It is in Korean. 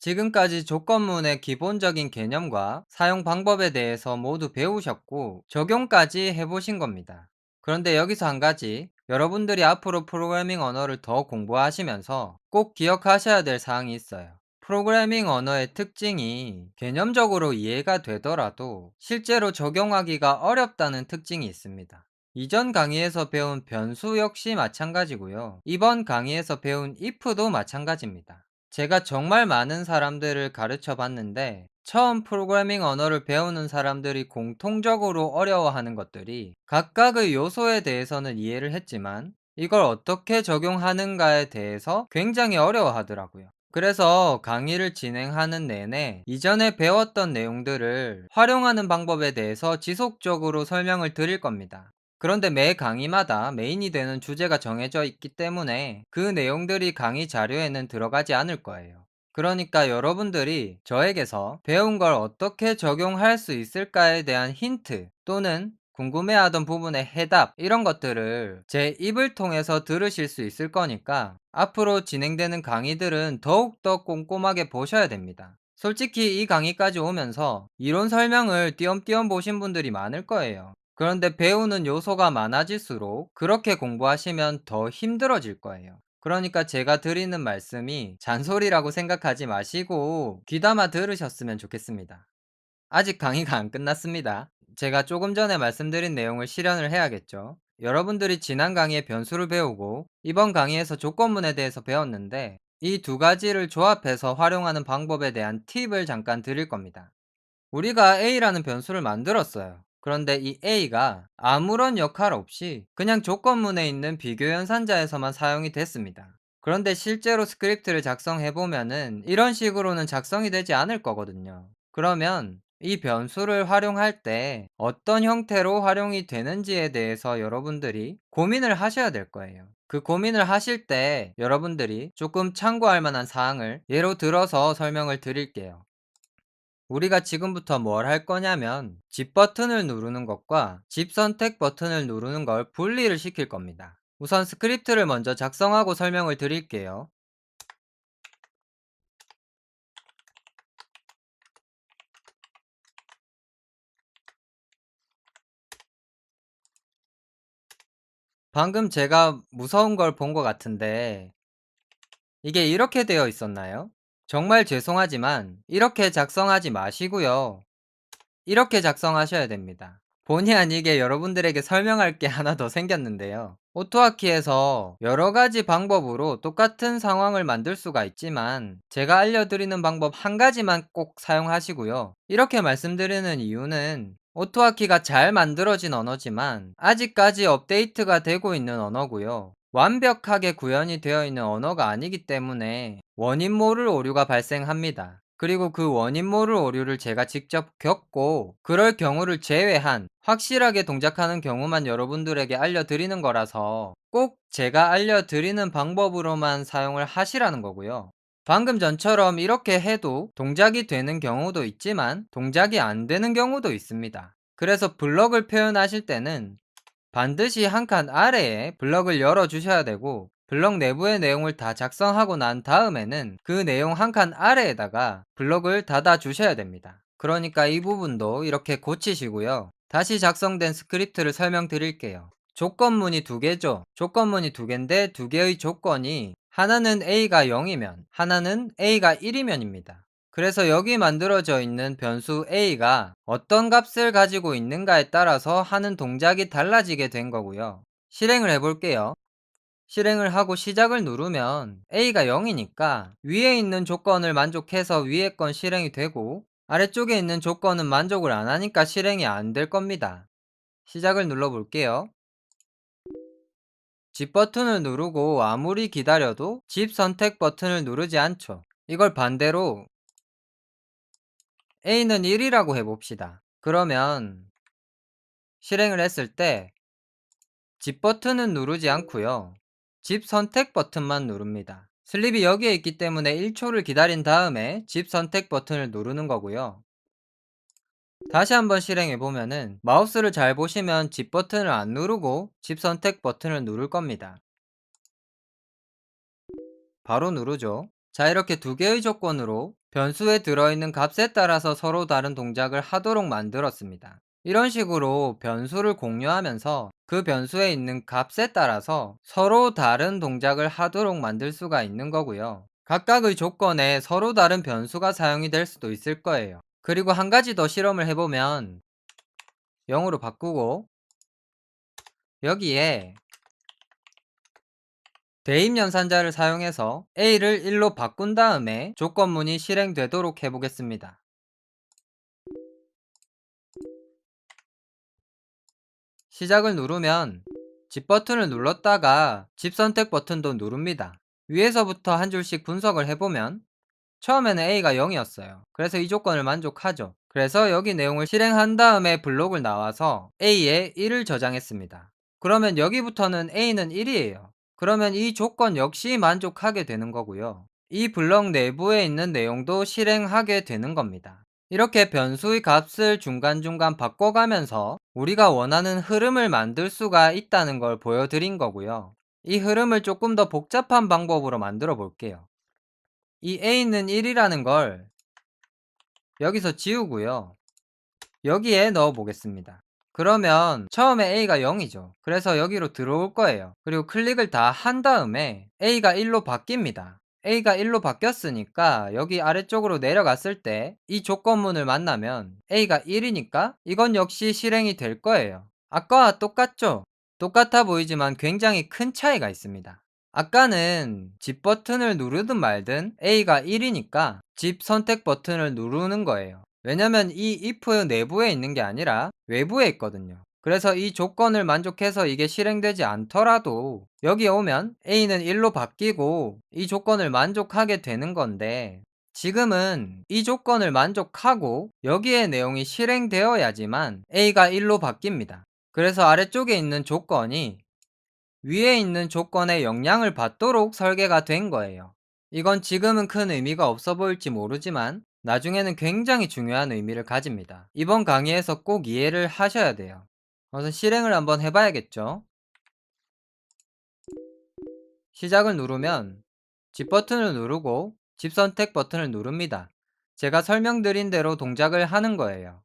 지금까지 조건문의 기본적인 개념과 사용 방법에 대해서 모두 배우셨고 적용까지 해보신 겁니다. 그런데 여기서 한 가지, 여러분들이 앞으로 프로그래밍 언어를 더 공부하시면서 꼭 기억하셔야 될 사항이 있어요. 프로그래밍 언어의 특징이 개념적으로 이해가 되더라도 실제로 적용하기가 어렵다는 특징이 있습니다. 이전 강의에서 배운 변수 역시 마찬가지고요. 이번 강의에서 배운 if도 마찬가지입니다. 제가 정말 많은 사람들을 가르쳐 봤는데 처음 프로그래밍 언어를 배우는 사람들이 공통적으로 어려워하는 것들이 각각의 요소에 대해서는 이해를 했지만 이걸 어떻게 적용하는가에 대해서 굉장히 어려워하더라고요. 그래서 강의를 진행하는 내내 이전에 배웠던 내용들을 활용하는 방법에 대해서 지속적으로 설명을 드릴 겁니다. 그런데 매 강의마다 메인이 되는 주제가 정해져 있기 때문에 그 내용들이 강의 자료에는 들어가지 않을 거예요. 그러니까 여러분들이 저에게서 배운 걸 어떻게 적용할 수 있을까에 대한 힌트 또는 궁금해하던 부분의 해답 이런 것들을 제 입을 통해서 들으실 수 있을 거니까 앞으로 진행되는 강의들은 더욱더 꼼꼼하게 보셔야 됩니다. 솔직히 이 강의까지 오면서 이론 설명을 띄엄띄엄 보신 분들이 많을 거예요. 그런데 배우는 요소가 많아질수록 그렇게 공부하시면 더 힘들어질 거예요. 그러니까 제가 드리는 말씀이 잔소리라고 생각하지 마시고 귀담아 들으셨으면 좋겠습니다. 아직 강의가 안 끝났습니다. 제가 조금 전에 말씀드린 내용을 실현을 해야겠죠. 여러분들이 지난 강의에 변수를 배우고 이번 강의에서 조건문에 대해서 배웠는데 이 두 가지를 조합해서 활용하는 방법에 대한 팁을 잠깐 드릴 겁니다. 우리가 A라는 변수를 만들었어요. 그런데 이 A가 아무런 역할 없이 그냥 조건문에 있는 비교 연산자에서만 사용이 됐습니다. 그런데 실제로 스크립트를 작성해 보면은 이런 식으로는 작성이 되지 않을 거거든요. 그러면 이 변수를 활용할 때 어떤 형태로 활용이 되는지에 대해서 여러분들이 고민을 하셔야 될 거예요. 그 고민을 하실 때 여러분들이 조금 참고할 만한 사항을 예로 들어서 설명을 드릴게요. 우리가 지금부터 뭘 할 거냐면 집 버튼을 누르는 것과 집 선택 버튼을 누르는 걸 분리를 시킬 겁니다. 우선 스크립트를 먼저 작성하고 설명을 드릴게요. 방금 제가 무서운 걸 본 것 같은데 이게 이렇게 되어 있었나요? 정말 죄송하지만 이렇게 작성하지 마시고요. 이렇게 작성하셔야 됩니다. 본의 아니게 여러분들에게 설명할 게 하나 더 생겼는데요. 오토하키에서 여러 가지 방법으로 똑같은 상황을 만들 수가 있지만 제가 알려드리는 방법 한 가지만 꼭 사용하시고요. 이렇게 말씀드리는 이유는 오토하키가 잘 만들어진 언어지만 아직까지 업데이트가 되고 있는 언어고요. 완벽하게 구현이 되어 있는 언어가 아니기 때문에 원인 모를 오류가 발생합니다. 그리고 그 원인 모를 오류를 제가 직접 겪고 그럴 경우를 제외한 확실하게 동작하는 경우만 여러분들에게 알려드리는 거라서 꼭 제가 알려드리는 방법으로만 사용을 하시라는 거고요. 방금 전처럼 이렇게 해도 동작이 되는 경우도 있지만 동작이 안 되는 경우도 있습니다. 그래서 블럭을 표현하실 때는 반드시 한 칸 아래에 블럭을 열어 주셔야 되고 블럭 내부의 내용을 다 작성하고 난 다음에는 그 내용 한 칸 아래에다가 블럭을 닫아 주셔야 됩니다. 그러니까 이 부분도 이렇게 고치시고요. 다시 작성된 스크립트를 설명드릴게요. 조건문이 두 개죠. 조건문이 두 개인데 두 개의 조건이 하나는 A가 0이면 하나는 A가 1이면입니다. 그래서 여기 만들어져 있는 변수 A가 어떤 값을 가지고 있는가에 따라서 하는 동작이 달라지게 된 거고요. 실행을 해볼게요. 실행을 하고 시작을 누르면 A가 0이니까 위에 있는 조건을 만족해서 위에 건 실행이 되고 아래쪽에 있는 조건은 만족을 안 하니까 실행이 안 될 겁니다. 시작을 눌러볼게요. 집 버튼을 누르고 아무리 기다려도 집 선택 버튼을 누르지 않죠. 이걸 반대로 A는 1이라고 해봅시다. 그러면 실행을 했을 때 집 버튼은 누르지 않고요. 집 선택 버튼만 누릅니다. 슬립이 여기에 있기 때문에 1초를 기다린 다음에 집 선택 버튼을 누르는 거고요. 다시 한번 실행해 보면은 마우스를 잘 보시면 집 버튼을 안 누르고 집 선택 버튼을 누를 겁니다. 바로 누르죠. 자, 이렇게 두 개의 조건으로 변수에 들어있는 값에 따라서 서로 다른 동작을 하도록 만들었습니다. 이런 식으로 변수를 공유하면서 그 변수에 있는 값에 따라서 서로 다른 동작을 하도록 만들 수가 있는 거고요. 각각의 조건에 서로 다른 변수가 사용이 될 수도 있을 거예요. 그리고 한 가지 더 실험을 해보면 0으로 바꾸고 여기에 대입연산자를 사용해서 A를 1로 바꾼 다음에 조건문이 실행되도록 해보겠습니다. 시작을 누르면 집 버튼을 눌렀다가 집 선택 버튼도 누릅니다. 위에서부터 한 줄씩 분석을 해보면 처음에는 A가 0이었어요. 그래서 이 조건을 만족하죠. 그래서 여기 내용을 실행한 다음에 블록을 나와서 A에 1을 저장했습니다. 그러면 여기부터는 A는 1이에요. 그러면 이 조건 역시 만족하게 되는 거고요. 이 블록 내부에 있는 내용도 실행하게 되는 겁니다. 이렇게 변수의 값을 중간중간 바꿔가면서 우리가 원하는 흐름을 만들 수가 있다는 걸 보여드린 거고요. 이 흐름을 조금 더 복잡한 방법으로 만들어 볼게요. 이 A는 1이라는 걸 여기서 지우고요. 여기에 넣어 보겠습니다. 그러면 처음에 A가 0이죠. 그래서 여기로 들어올 거예요. 그리고 클릭을 다 한 다음에 A가 1로 바뀝니다. A가 1로 바뀌었으니까 여기 아래쪽으로 내려갔을 때 이 조건문을 만나면 A가 1이니까 이건 역시 실행이 될 거예요. 아까와 똑같죠? 똑같아 보이지만 굉장히 큰 차이가 있습니다. 아까는 집 버튼을 누르든 말든 A가 1이니까 집 선택 버튼을 누르는 거예요. 왜냐면 이 if 내부에 있는 게 아니라 외부에 있거든요. 그래서 이 조건을 만족해서 이게 실행되지 않더라도 여기 오면 A는 1로 바뀌고 이 조건을 만족하게 되는 건데 지금은 이 조건을 만족하고 여기에 내용이 실행되어야지만 A가 1로 바뀝니다. 그래서 아래쪽에 있는 조건이 위에 있는 조건에 영향을 받도록 설계가 된 거예요. 이건 지금은 큰 의미가 없어 보일지 모르지만 나중에는 굉장히 중요한 의미를 가집니다. 이번 강의에서 꼭 이해를 하셔야 돼요. 우선 실행을 한번 해봐야겠죠. 시작을 누르면 집 버튼을 누르고 집 선택 버튼을 누릅니다. 제가 설명드린 대로 동작을 하는 거예요.